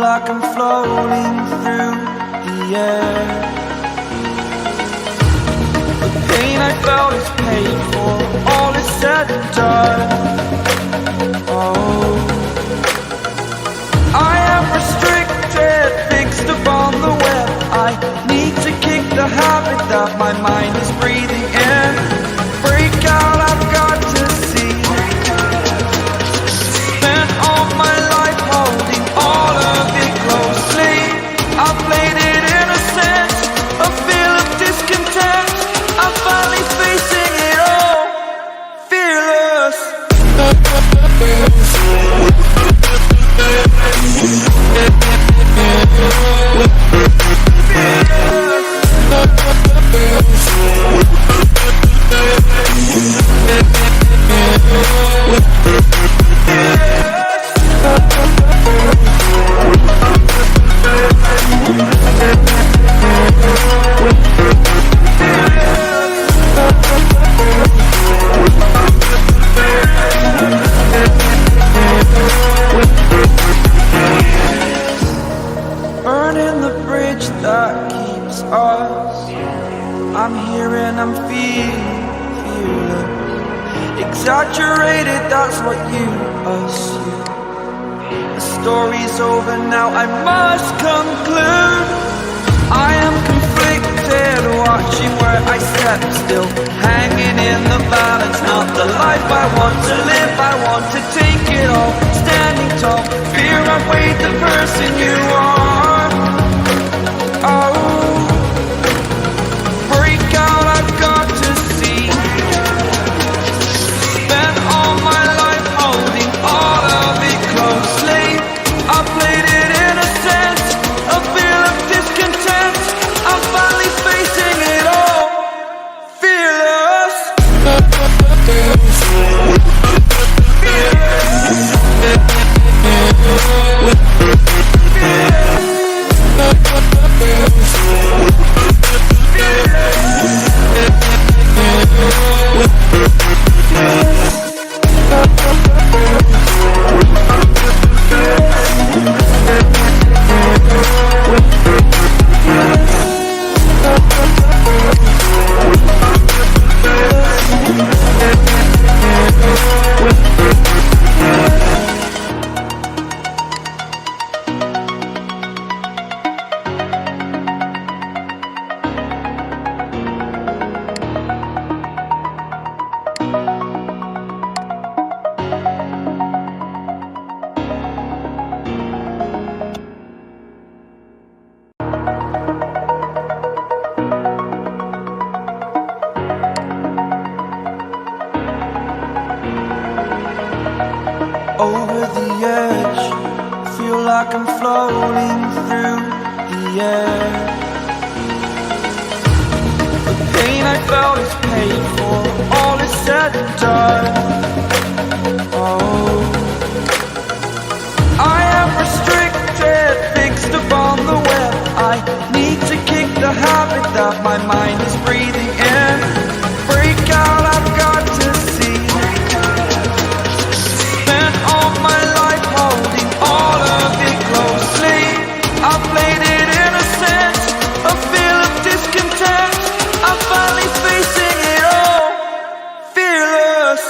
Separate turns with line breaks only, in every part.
like I'm floating through the air. The pain I felt is paid for, all is said and done. Oh, I am restricted, fixed upon the web. I need to kick the habit that my mind is breathing in. Break out, I've got to see. Spent all my life holding all of it closely. I played it innocent, a feel of discontent. I'm finally facing it all, fearless. Burning the bridge that keeps us. I'm here and I'm feeling exaggerated, that's what you assume. The story's over now, I must conclude. I am conflicted, watching where I step still, hanging in the balance. Not the life I want to live, I want to take it all. Standing tall, fear I've weighed the person you are. Oh, break out, I've got to see. Spent all my life holding all of it closely. I played it innocent, a feel of discontent. I'm finally facing it all, fearless. Over the edge, feel like I'm floating through the air. The pain I felt is paid for, all is said and done. Oh, I am restricted, fixed upon the web. I need to kick the habit that my mind is breathing in. Break out, I've got to see. Spent all my life holding all of it closely. I played it innocent, a feel of discontent. I'm finally facing it all, fearless.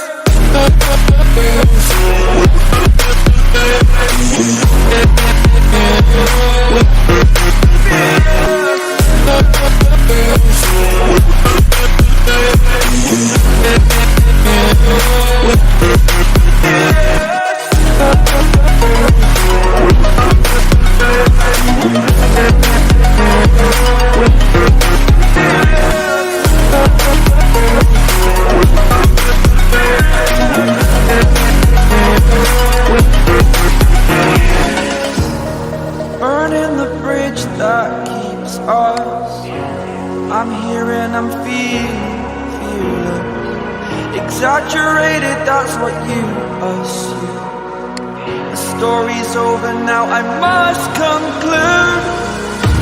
Burning the bridge that keeps us. I'm here and I'm feeling exaggerated, that's what you assume. The story's over now, I must conclude.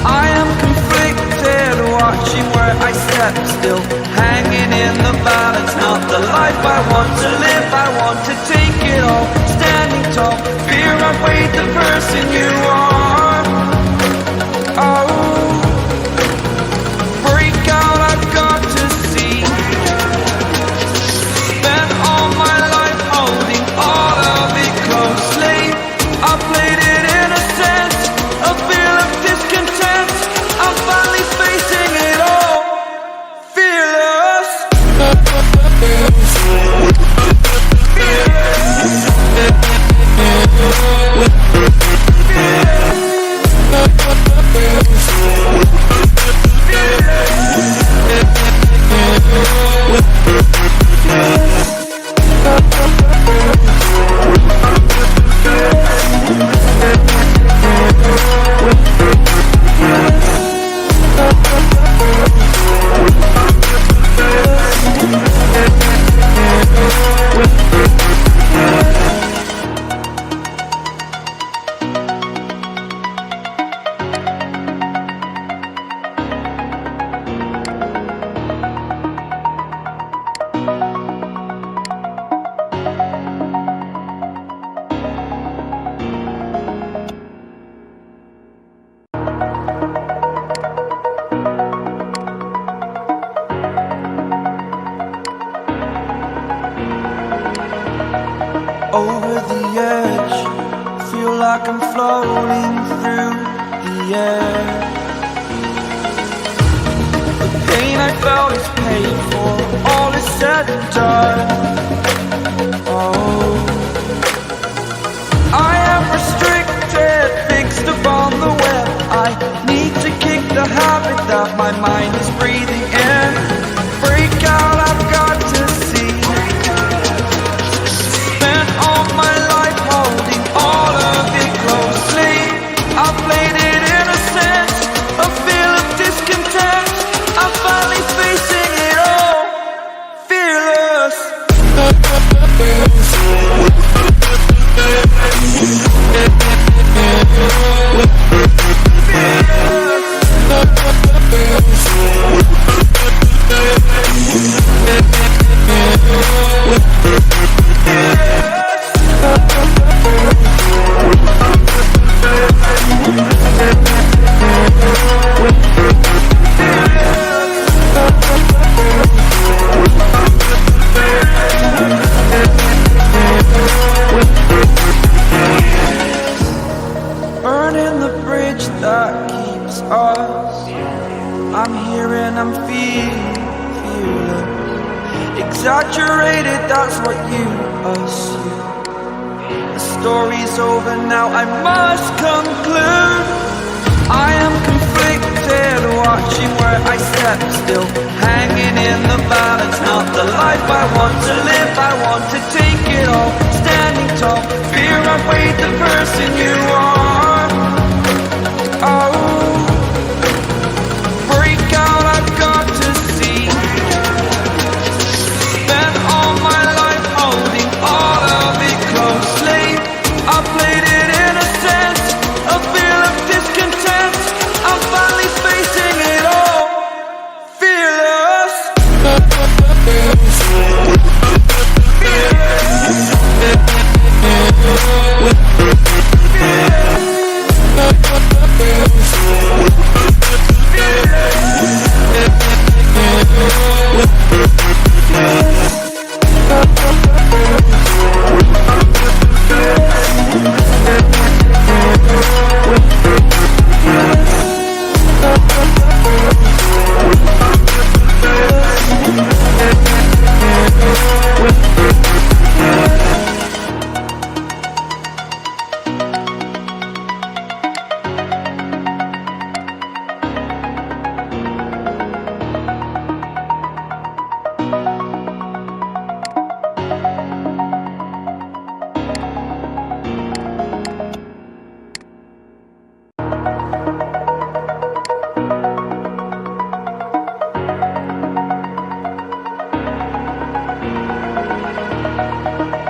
I am conflicted, watching where I step still, hanging in the balance. Not the life I want to live, I want to take it all. Standing tall, fear I've weighed the person you are. like I'm floating through the air. The pain I felt is paid for, all is said and done. Oh, I am restricted, fixed upon the web. I need to kick the habit that my mind is breathing in. Break out, I've got to see. Spent all my life holding all of it closely. I played it innocent, a feel of discontent. I'm finally facing it all, fearless. Burning the bridge that keeps us. I'm here and I'm feeling exaggerated, that's what you assume. The story's over now, I must conclude. I am conflicted, watching where I step still, hanging in the balance. Not the life I want to live, I want to take it all. Standing tall, fear I've weighed the person you are. Oh, break out, I've got to see. Spent all my life holding all of it closely. I played it innocent, a feel of discontent. I'm finally facing it all, fearless.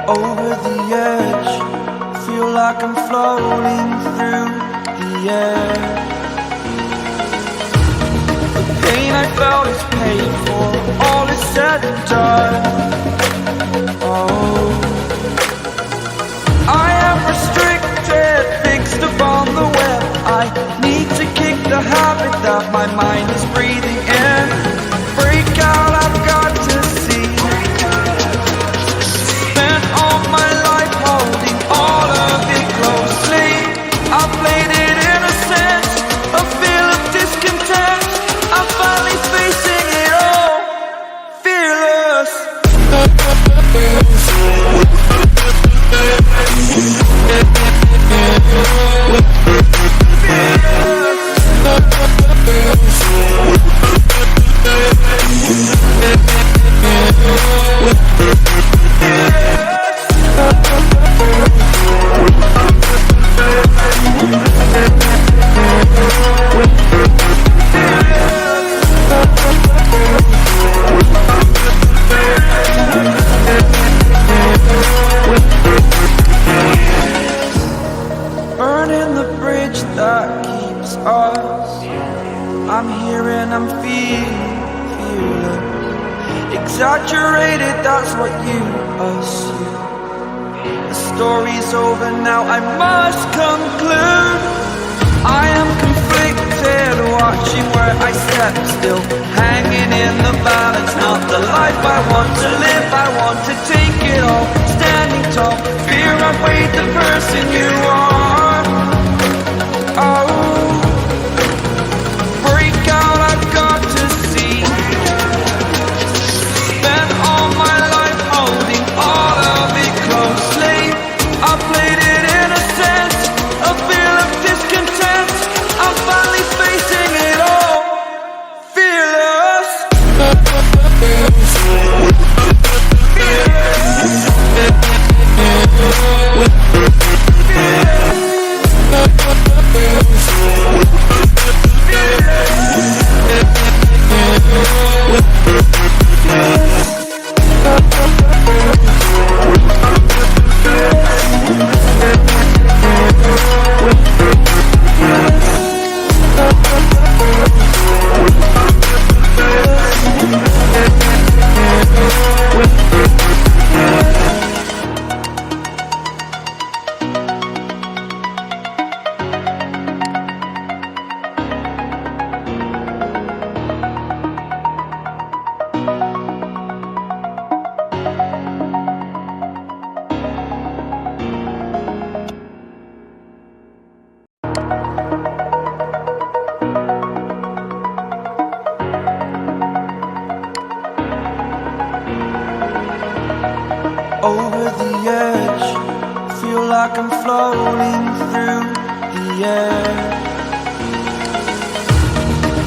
Over the edge, feel like I'm floating through the air. The pain I felt is paid for, all is said and done. Oh, I am restricted, fixed upon the web. I need to kick the habit that my mind is breathing in. Break out, I've got to see. Spent all my life holding all of it closely. I played it innocent, a feel of discontent. I'm finally facing it all, fearless. Burning the bridge that keeps us. I'm here and I'm feeling exaggerated, that's what you assume. The story's over now, I must conclude. I am conflicted, watching where I step still, hanging in the balance. Not the life I want to live, I want to take it all. Standing tall, fear I've weighed the person you are. like I'm floating through the air.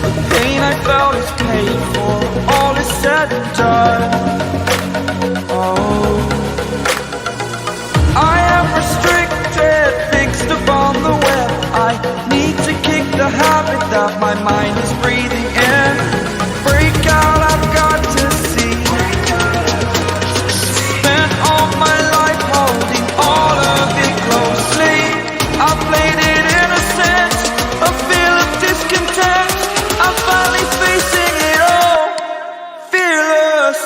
The pain I felt is paid for, all is said and done. Oh, I am restricted, fixed upon the web. I need to kick the habit that my mind is breathing in. Break out, I've got to see. Spent all my life holding all of it closely. I played it innocent, a feel of discontent. I'm finally facing it all, fearless.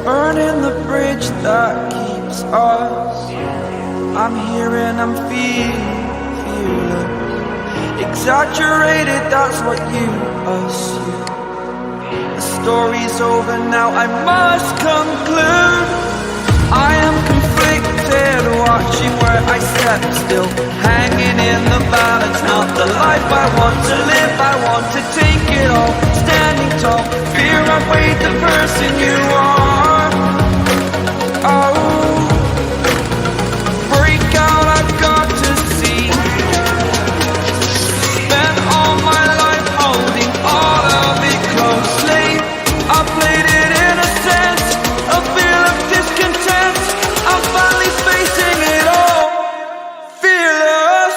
Burning the bridge that keeps us. I'm here and I'm feeling exaggerated, that's what you assume. The story's over now, I must conclude. I am conflicted, watching where I step still, hanging in the balance. Not the life I want to live, I want to take it all. Standing tall, fear I've weighed the person you are. Oh, break out, I've got to see. Spent all my life holding all of it closely. I played it innocent, a feel of discontent. I'm finally facing it all, fearless.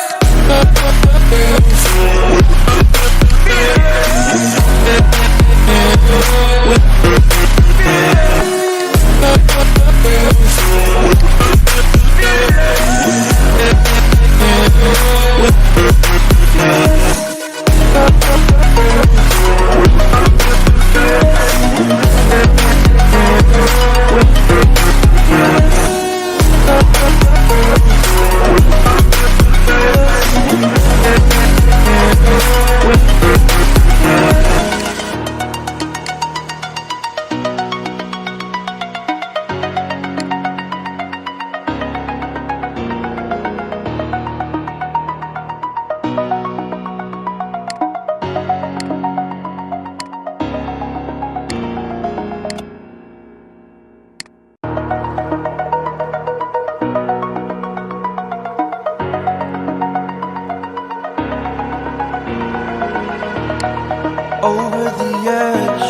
Over the edge,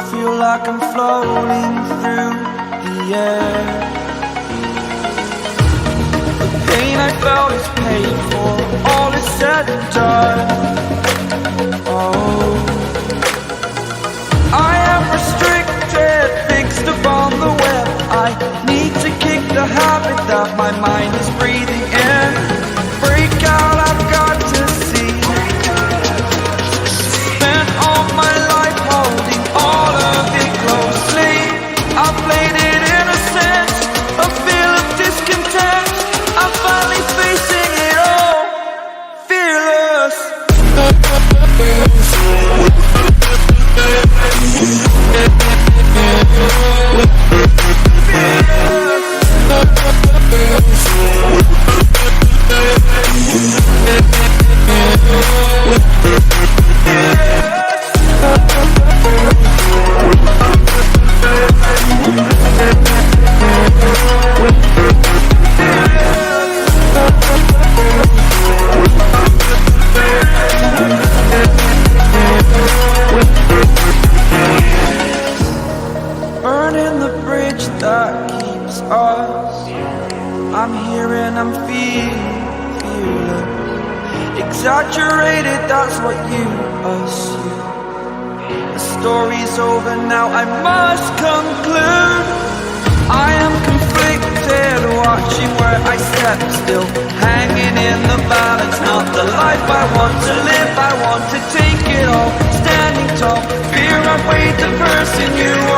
feel like I'm floating through the air. The pain I felt is paid for, all is said and done. Oh, I am restricted, fixed upon the web. I need to kick the habit that my mind is breathing in. Break out, I've got to see. Spent all my life holding all of it closely. I played it innocent, a feel of discontent. I'm finally facing it all, fearless. Burning the bridge that keeps us. I'm here and I'm feeling exaggerated, that's what you assume. The story's over now, I must conclude. I am conflicted, watching where I step still, hanging in the balance. Not the life I want to live, I want to take it all. Standing tall, fear I've weighed the person you are.